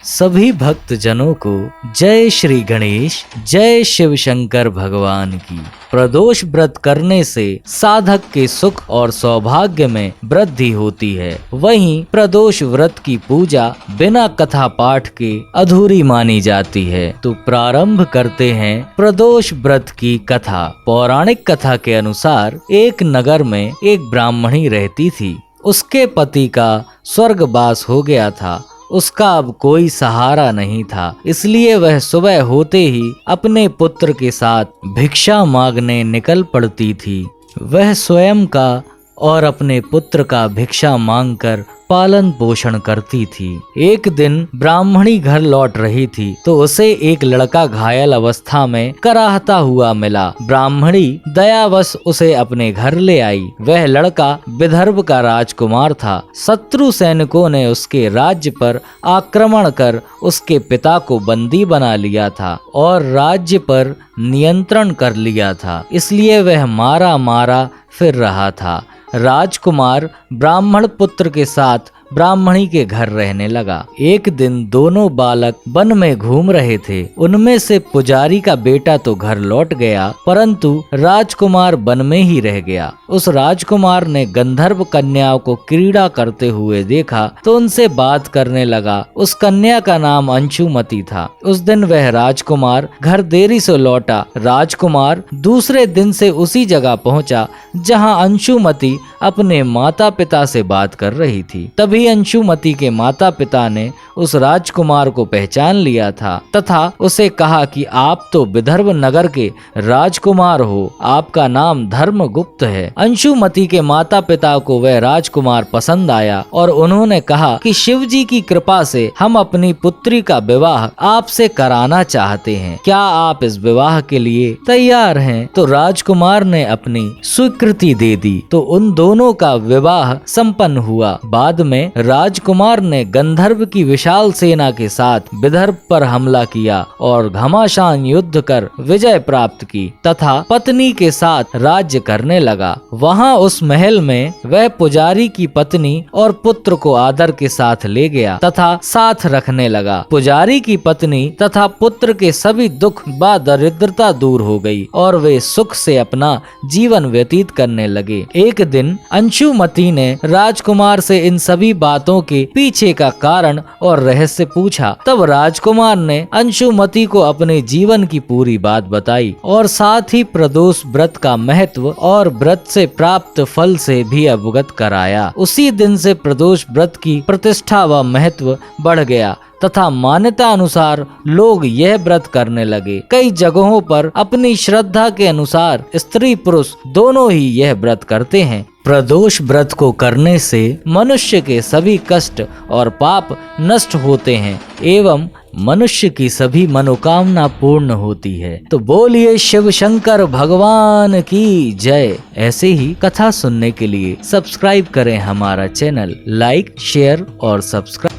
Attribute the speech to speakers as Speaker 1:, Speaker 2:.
Speaker 1: सभी भक्त जनों को जय श्री गणेश, जय शिव शंकर भगवान की। प्रदोष व्रत करने से साधक के सुख और सौभाग्य में वृद्धि होती है। वहीं प्रदोष व्रत की पूजा बिना कथा पाठ के अधूरी मानी जाती है। तो प्रारंभ करते हैं प्रदोष व्रत की कथा। पौराणिक कथा के अनुसार एक नगर में एक ब्राह्मणी रहती थी। उसके पति का स्वर्गवास हो गया था। उसका अब कोई सहारा नहीं था, इसलिए वह सुबह होते ही अपने पुत्र के साथ भिक्षा मांगने निकल पड़ती थी। वह स्वयं का और अपने पुत्र का भिक्षा मांगकर पालन पोषण करती थी। एक दिन ब्राह्मणी घर लौट रही थी तो उसे एक लड़का घायल अवस्था में कराहता हुआ मिला। ब्राह्मणी दयावश उसे अपने घर ले आई। वह लड़का विदर्भ का राजकुमार था। शत्रु सैनिकों ने उसके राज्य पर आक्रमण कर उसके पिता को बंदी बना लिया था और राज्य पर नियंत्रण कर लिया था, इसलिए वह मारा मारा फिर रहा था। राजकुमार ब्राह्मण पुत्र के साथ ब्राह्मणी के घर रहने लगा। एक दिन दोनों बालक वन में घूम रहे थे। उनमें से पुजारी का बेटा तो घर लौट गया, परंतु राजकुमार वन में ही रह गया। उस राजकुमार ने गंधर्व कन्याओं को क्रीड़ा करते हुए देखा तो उनसे बात करने लगा। उस कन्या का नाम अंशुमति था। उस दिन वह राजकुमार घर देरी से लौटा। राजकुमार दूसरे दिन से उसी जगह पहुंचा जहां अंशुमति अपने माता पिता से बात कर रही थी। तभी अंशुमति के माता पिता ने उस राजकुमार को पहचान लिया था तथा उसे कहा कि आप तो विदर्भ नगर के राजकुमार हो, आपका नाम धर्मगुप्त है। अंशुमति के माता पिता को वह राजकुमार पसंद आया और उन्होंने कहा कि शिव जी की कृपा से हम अपनी पुत्री का विवाह आपसे कराना चाहते हैं, क्या आप इस विवाह के लिए तैयार हैं? तो राजकुमार ने अपनी स्वीकृति दे दी। तो उन दोनों का विवाह संपन्न हुआ। बाद में राजकुमार ने गंधर्व की विशाल सेना के साथ विदर्भ पर हमला किया और घमासान युद्ध कर विजय प्राप्त की तथा पत्नी के साथ राज्य करने लगा। वहां उस महल में वह पुजारी की पत्नी और पुत्र को आदर के साथ ले गया तथा साथ रखने लगा। पुजारी की पत्नी तथा पुत्र के सभी दुख व दरिद्रता दूर हो गई और वे सुख से अपना जीवन व्यतीत करने लगे। एक दिन अंशुमति ने राजकुमार से इन सभी बातों के पीछे का कारण और रहस्य पूछा। तब राजकुमार ने अंशुमति को अपने जीवन की पूरी बात बताई और साथ ही प्रदोष व्रत का महत्व और व्रत से प्राप्त फल से भी अवगत कराया। उसी दिन से प्रदोष व्रत की प्रतिष्ठा व महत्व बढ़ गया तथा मान्यता अनुसार लोग यह व्रत करने लगे। कई जगहों पर अपनी श्रद्धा के अनुसार स्त्री पुरुष दोनों ही यह व्रत करते हैं। प्रदोष व्रत को करने से मनुष्य के सभी कष्ट और पाप नष्ट होते हैं एवं मनुष्य की सभी मनोकामना पूर्ण होती है। तो बोलिए शिव शंकर भगवान की जय। ऐसे ही कथा सुनने के लिए सब्सक्राइब करें हमारा चैनल, लाइक शेयर और सब्सक्राइब।